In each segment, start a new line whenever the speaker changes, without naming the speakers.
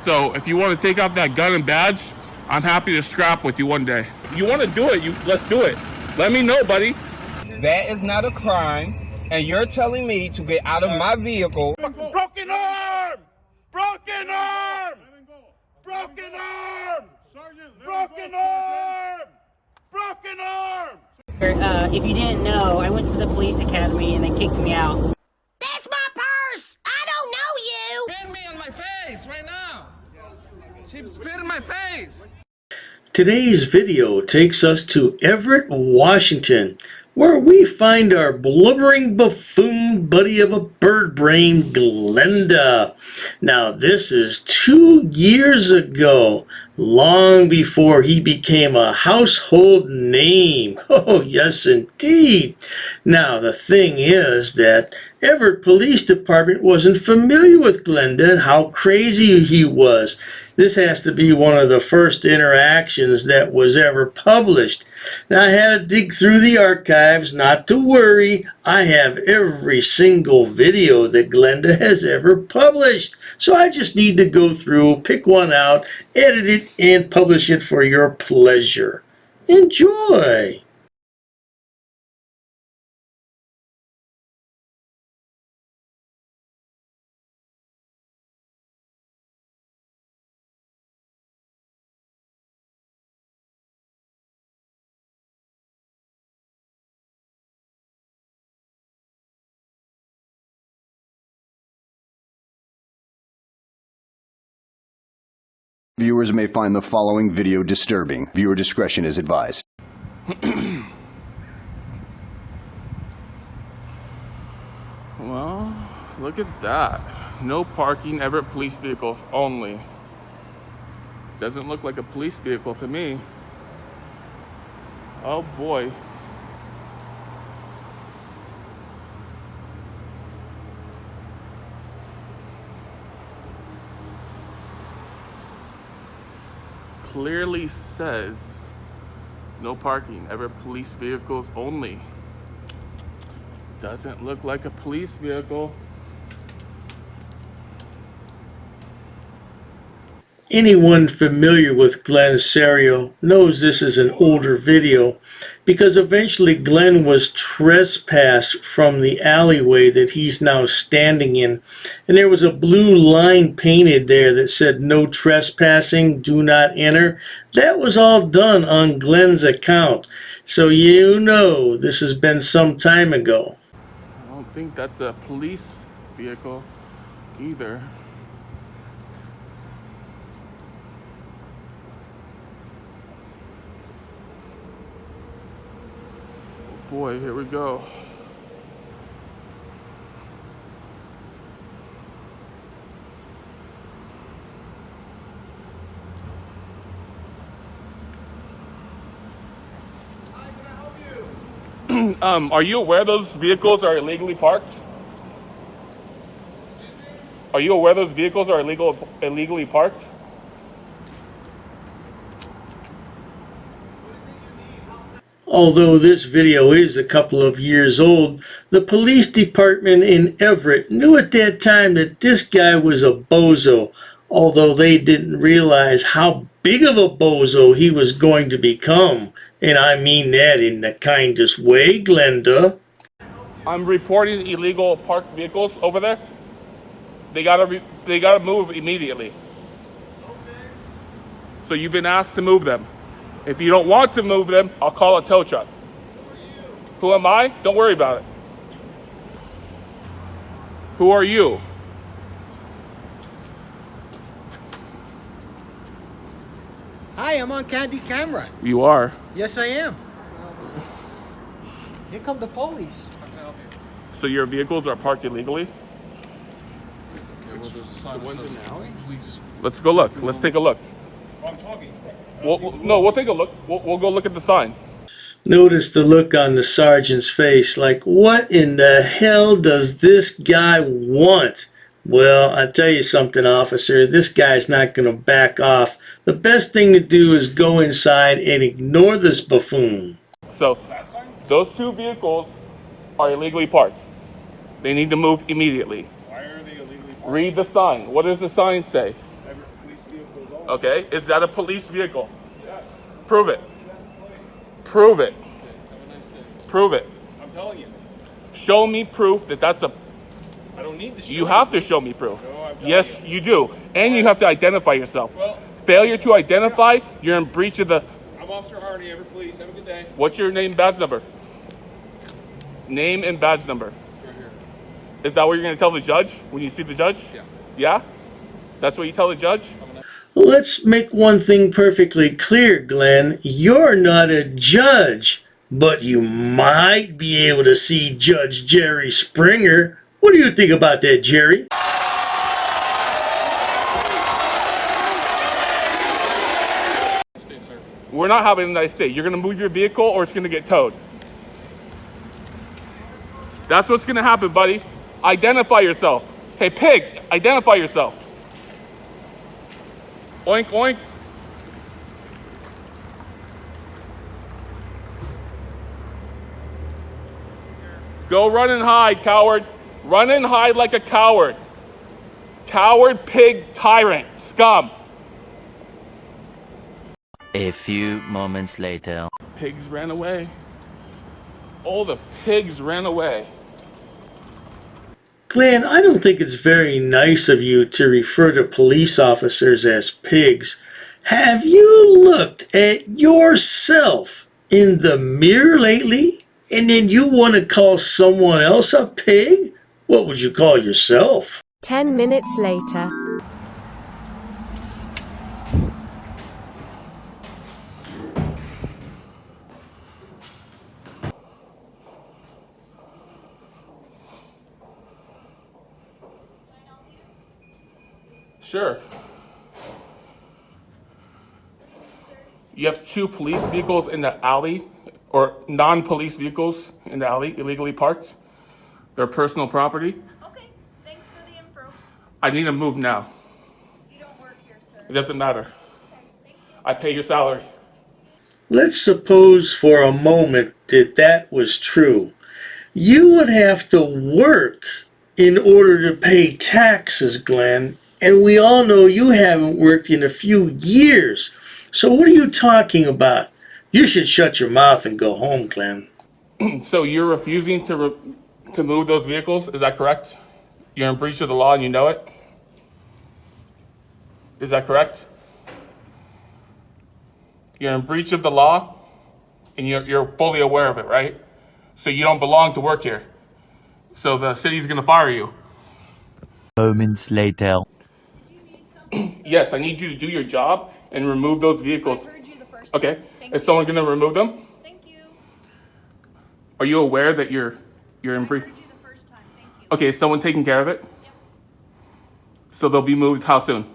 So if you want to take out that gun and badge, I'm happy to scrap with you one day. You want to do it, let's do it. Let me know, buddy.
That is not a crime, and you're telling me to get out of my vehicle.
Broken arm! Broken arm! Broken arm! Broken arm! Broken arm!
If you didn't know, I went to the police academy and they kicked me out.
That's my purse! I don't know you!
Spit me on my face right now! She spit in my face!
Today's video takes us to Everett, Washington, where we find our blubbering buffoon buddy of a bird brain, Glenda. Now, this is 2 years ago, long before he became a household name. Oh, yes, indeed. Now, the thing is that Everett Police Department wasn't familiar with Glenda and how crazy he was. This has to be one of the first interactions that was ever published. Now, I had to dig through the archives. Not to worry, I have every single video that Glenda has ever published. So I just need to go through, pick one out, edit it, and publish it for your pleasure. Enjoy!
Viewers may find the following video disturbing. Viewer discretion is advised.
Well, look at that. No parking, Everett police vehicles only. Doesn't look like a police vehicle to me. Oh boy. Clearly says no parking, Everett police vehicles only. Doesn't look like a police vehicle.
Anyone familiar with Glenn Serio knows this is an older video because eventually Glenn was trespassed from the alleyway that he's now standing in, and there was a blue line painted there that said no trespassing, do not enter. That was all done on Glenn's account, so you know this has been some time ago.
I don't think that's a police vehicle either. Boy, here we go.
Hi, can I help you?
Are you aware those vehicles are illegally parked? Are you aware those vehicles are illegally parked?
Although this video is a couple of years old, the police department in Everett knew at that time that this guy was a bozo, although they didn't realize how big of a bozo he was going to become. And I mean that in the kindest way, Glenda.
I'm reporting illegal parked vehicles over there. They gotta move immediately. So you've been asked to move them. If you don't want to move them, I'll call a tow truck. Who am I? Don't worry about it. Who are you?
Hi, I'm on Candy camera.
You are.
Yes, I am. Here come the police.
So your vehicles are parked illegally?
Okay, well, there's a sign that says police.
Let's go look. Let's take a look.
I'm talking.
We'll take a look. We'll go look at the sign.
Notice the look on the sergeant's face, like, what in the hell does this guy want? Well, I tell you something, officer, this guy's not going to back off. The best thing to do is go inside and ignore this buffoon.
So, those two vehicles are illegally parked. They need to move immediately.
Why are they illegally parked?
Read the sign. What does the sign say?
Everett Police vehicles only.
Okay, is that a police vehicle?
Yes.
Prove it. Prove it.
Have a nice day.
Prove it.
I'm telling you.
Show me proof that that's a.
I don't need to show
You have to show me proof.
No, I'm telling
Yes,
you.
you do, and you have to identify yourself.
Well,
Failure to identify, you're in breach of the.
I'm Officer Harney, Everett Police. Have a good day.
What's your name, badge number? Name and badge number.
It's right here.
Is that what you're going to tell the judge when you see the judge?
Yeah.
Yeah? That's what you tell the judge?
Let's make one thing perfectly clear, Glenn. You're not a judge, but you might be able to see Judge Jerry Springer. What do you think about that, Jerry?
Stay, sir.
We're not having a nice day. You're going to move your vehicle or it's going to get towed. That's what's going to happen, buddy. Identify yourself. Hey, pig, identify yourself. Oink, oink. Go run and hide, coward. Run and hide like a coward. Coward, pig, tyrant, scum.
A few moments later.
Pigs ran away. All the pigs ran away.
Glenn, I don't think it's very nice of you to refer to police officers as pigs. Have you looked at yourself in the mirror lately? And then you want to call someone else a pig? What would you call yourself?
10 minutes later.
Sure. You have two police vehicles in the alley, or non-police vehicles in the alley, illegally parked. They're personal property.
Okay, thanks for the info.
I need to move now.
You don't work here, sir.
It doesn't matter.
Okay, thank you.
I pay your salary.
Let's suppose for a moment that that was true. You would have to work in order to pay taxes, Glenn. And we all know you haven't worked in a few years. So what are you talking about? You should shut your mouth and go home, Glenn.
So you're refusing to move those vehicles? Is that correct? You're in breach of the law and you know it? Is that correct? You're in breach of the law and you're fully aware of it, right? So you don't belong to work here. So the city's going to fire you.
Moments later.
Yes, I need you to do your job and remove those vehicles.
I heard you the first
Okay.
time. Thank
Is
you.
someone going to remove them?
Thank you.
Are you aware that you're in breach?
I heard you the first time. Thank you.
Okay, is someone taking care of it? So they'll be moved how soon?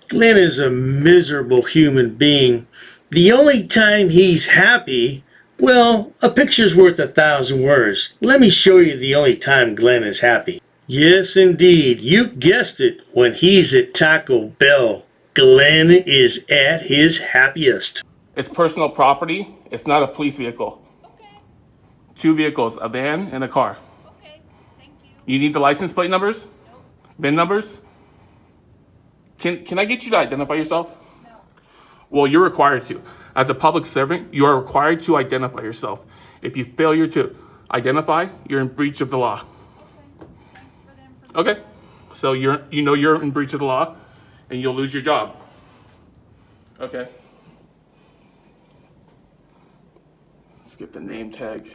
Glenn is a miserable human being. The only time he's happy, well, a picture's worth 1,000 words. Let me show you the only time Glenn is happy. Yes, indeed. You guessed it. When he's at Taco Bell, Glenn is at his happiest.
It's personal property. It's not a police vehicle.
Okay.
Two vehicles, a van and a car.
Okay. Thank you.
You need the license plate numbers?
Nope.
VIN numbers? Can I get you to identify yourself?
No.
Well, you're required to. As a public servant, you are required to identify yourself. If you failure to identify, you're in breach of the law.
Okay. Thanks for the information.
Okay? So you're in breach of the law and you'll lose your job. Okay? Let's get the name tag.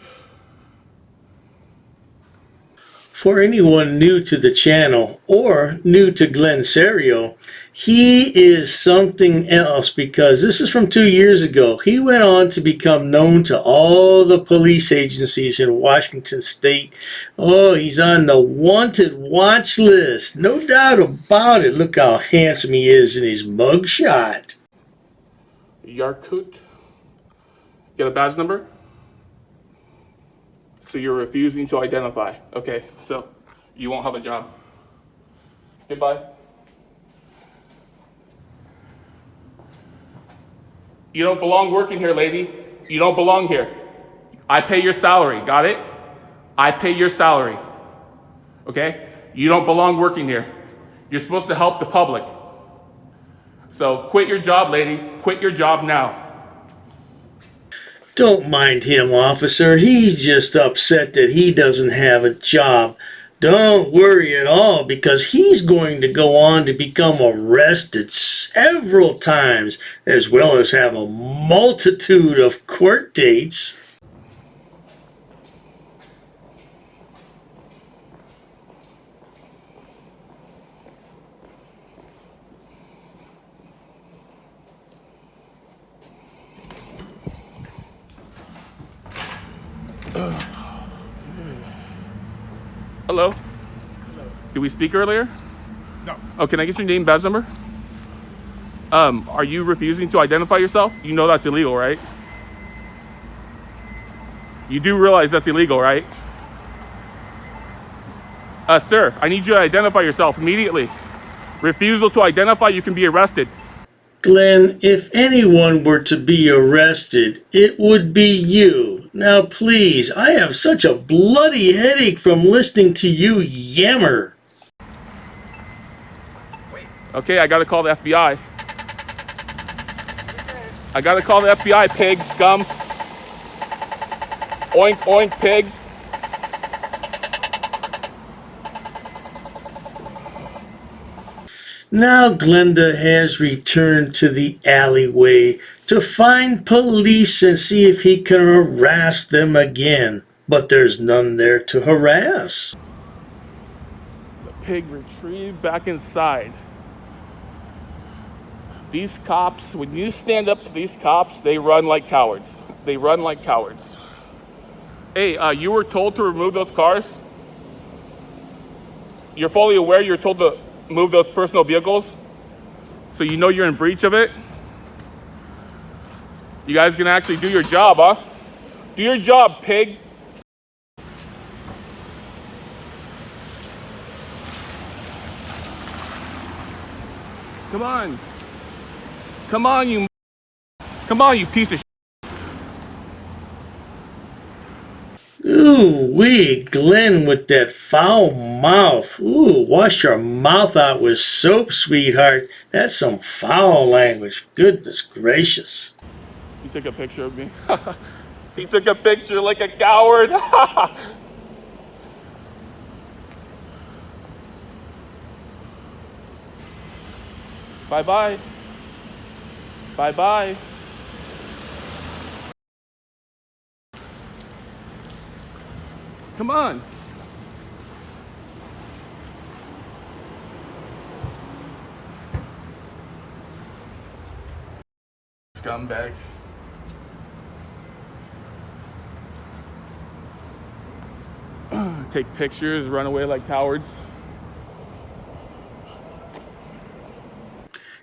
For anyone new to the channel or new to Glenn Serio, he is something else because this is from 2 years ago. He went on to become known to all the police agencies in Washington State. Oh, he's on the wanted watch list. No doubt about it. Look how handsome he is in his mugshot.
Yarkut. Get a badge number? So you're refusing to identify. Okay, so you won't have a job. Goodbye. You don't belong working here, lady. You don't belong here. I pay your salary, got it? I pay your salary. Okay? You don't belong working here. You're supposed to help the public. So quit your job, lady. Quit your job now.
Don't mind him, officer. He's just upset that he doesn't have a job. Don't worry at all, because he's going to go on to become arrested several times, as well as have a multitude of court dates.
Hello? Did we speak earlier?
No.
Oh, can I get your name, badge number? Are you refusing to identify yourself? You know that's illegal, right? You do realize that's illegal, right? Sir, I need you to identify yourself immediately. Refusal to identify, you can be arrested.
Glenn, if anyone were to be arrested, it would be you. Now please, I have such a bloody headache from listening to you yammer.
Okay, I gotta call the FBI. I gotta call the FBI, pig, scum. Oink, oink, pig.
Now Glenda has returned to the alleyway to find police and see if he can harass them again. But there's none there to harass.
The pig retrieved back inside. These cops, when you stand up to these cops, they run like cowards. They run like cowards. Hey, you were told to remove those cars? You're fully aware you're told to move those personal vehicles? So you know you're in breach of it? You guys gonna actually do your job, huh? Do your job, pig. Come on. Come on, you piece of shit.
Ooh, wee, Glenn with that foul mouth. Ooh, wash your mouth out with soap, sweetheart. That's some foul language. Goodness gracious.
He took a picture of me. He took a picture like a coward. Bye-bye. Bye-bye. Come on. Scumbag. Take pictures, run away like cowards.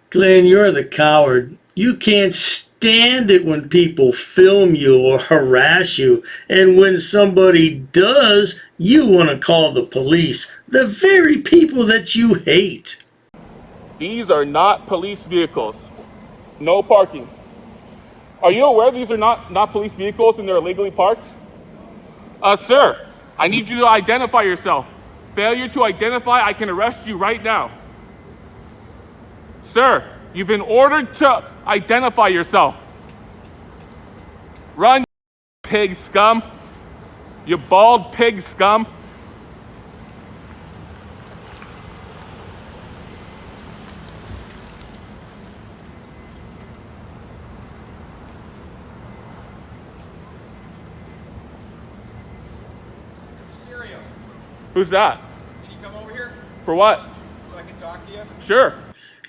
Glenn, you're the coward. You can't stand it when people film you or harass you. And when somebody does, you want to call the police. The very people that you hate.
These are not police vehicles. No parking. Are you aware these are not police vehicles and they're illegally parked? Sir, I need you to identify yourself. Failure to identify, I can arrest you right now. Sir, you've been ordered to identify yourself. Run, you pig scum. You bald pig scum. Who's that?
Can you come over here
For what?
so I can talk to you?
Sure.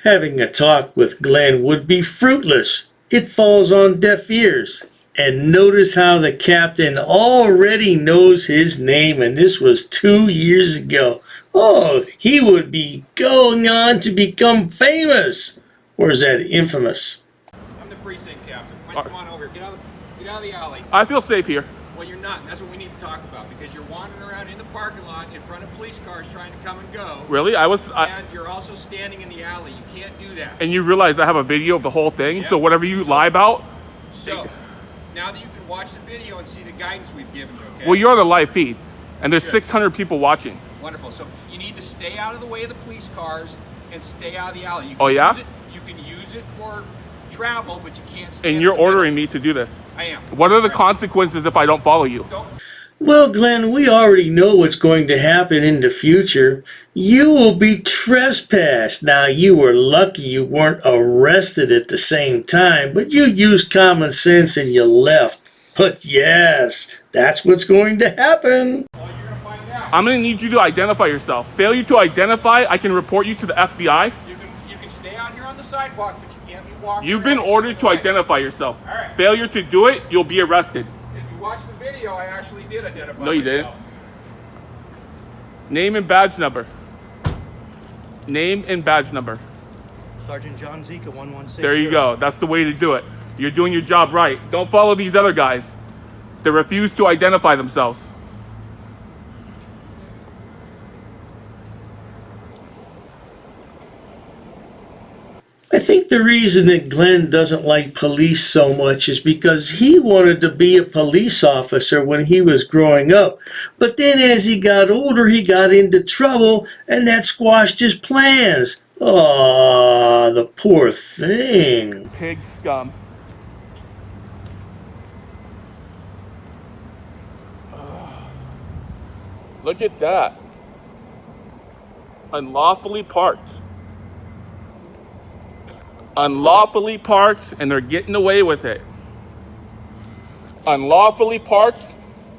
Having a talk with Glenn would be fruitless. It falls on deaf ears. And notice how the captain already knows his name, and this was 2 years ago. Oh, he would be going on to become famous. Or is that infamous?
I'm the precinct captain. Why don't you come on over here? Get out of the alley.
I feel safe here.
Well, you're not, and that's what we need to talk about, because you're wandering around in the parking lot in front of police cars trying to come and go.
Really?
And you're also standing in the alley. You can't do that.
And you realize I have a video of the whole thing,
Yep.
so whatever you lie about.
So, now that you can watch the video and see the guidance we've given you, okay?
Well, you're on a live feed, and there's 600 people watching.
Wonderful. So you need to stay out of the way of the police cars and stay out of the alley. You can
Oh, yeah?
You can use use it for travel, but you can't stand
And you're
in the middle.
ordering me to do this.
I am.
What are the consequences if I don't follow you?
Well, Glenn, we already know what's going to happen in the future. You will be trespassed. Now, you were lucky you weren't arrested at the same time, but you used common sense and you left. But yes, that's what's going to happen.
I'm going to need you to identify yourself. Failure to identify, I can report you to the FBI.
You can stay out here on the sidewalk, but you can't be walking.
You've been
around.
ordered to identify yourself.
All right.
Failure to do it, you'll be arrested.
If you watch the video, I actually did identify
No, you
myself.
didn't. Name and badge number. Name and badge number.
Sergeant John Zika, 116.
There you go. That's the way to do it. You're doing your job right. Don't follow these other guys that refuse to identify themselves.
I think the reason that Glenn doesn't like police so much is because he wanted to be a police officer when he was growing up. But then as he got older, he got into trouble, and that squashed his plans. Aw, the poor thing.
Pig scum. Look at that. Unlawfully parked. Unlawfully parked, and they're getting away with it. Unlawfully parked.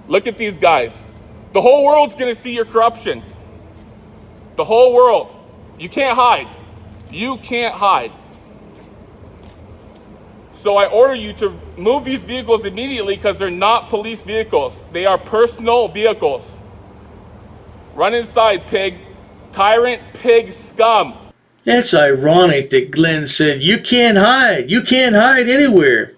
Look at these guys. The whole world's gonna see your corruption. The whole world. You can't hide. You can't hide. So I order you to move these vehicles immediately because they're not police vehicles. They are personal vehicles. Run inside, pig. Tyrant, pig, scum.
It's ironic that Glenn said, you can't hide. You can't hide anywhere.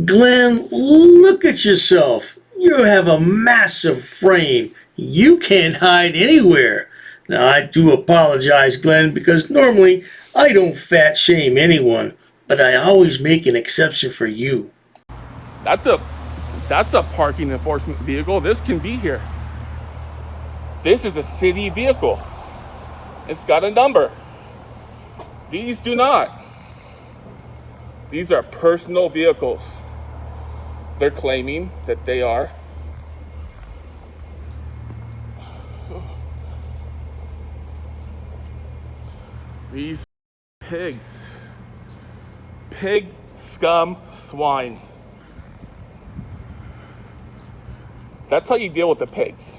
Glenn, look at yourself. You have a massive frame. You can't hide anywhere. Now, I do apologize, Glenn, because normally I don't fat shame anyone, but I always make an exception for you.
That's a parking enforcement vehicle. This can be here. This is a city vehicle. It's got a number. These do not. These are personal vehicles. They're claiming that they are. These pigs. Pig, scum, swine. That's how you deal with the pigs.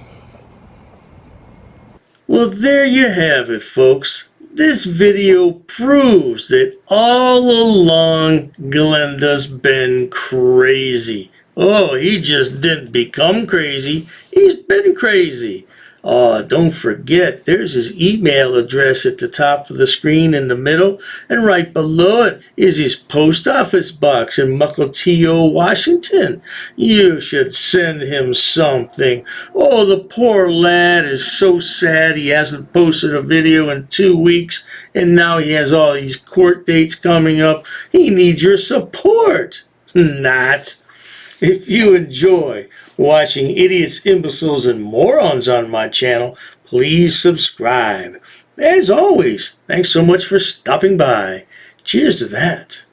Well, there you have it, folks. This video proves that all along Glenda's been crazy. Oh, he just didn't become crazy. He's been crazy. Oh, don't forget, there's his email address at the top of the screen in the middle, and right below it is his post office box in Mukilteo, Washington. You should send him something. Oh, the poor lad is so sad he hasn't posted a video in 2 weeks, and now he has all these court dates coming up. He needs your support. Not. If you enjoy watching idiots, imbeciles, and morons on my channel, please subscribe. As always, thanks so much for stopping by. Cheers to that.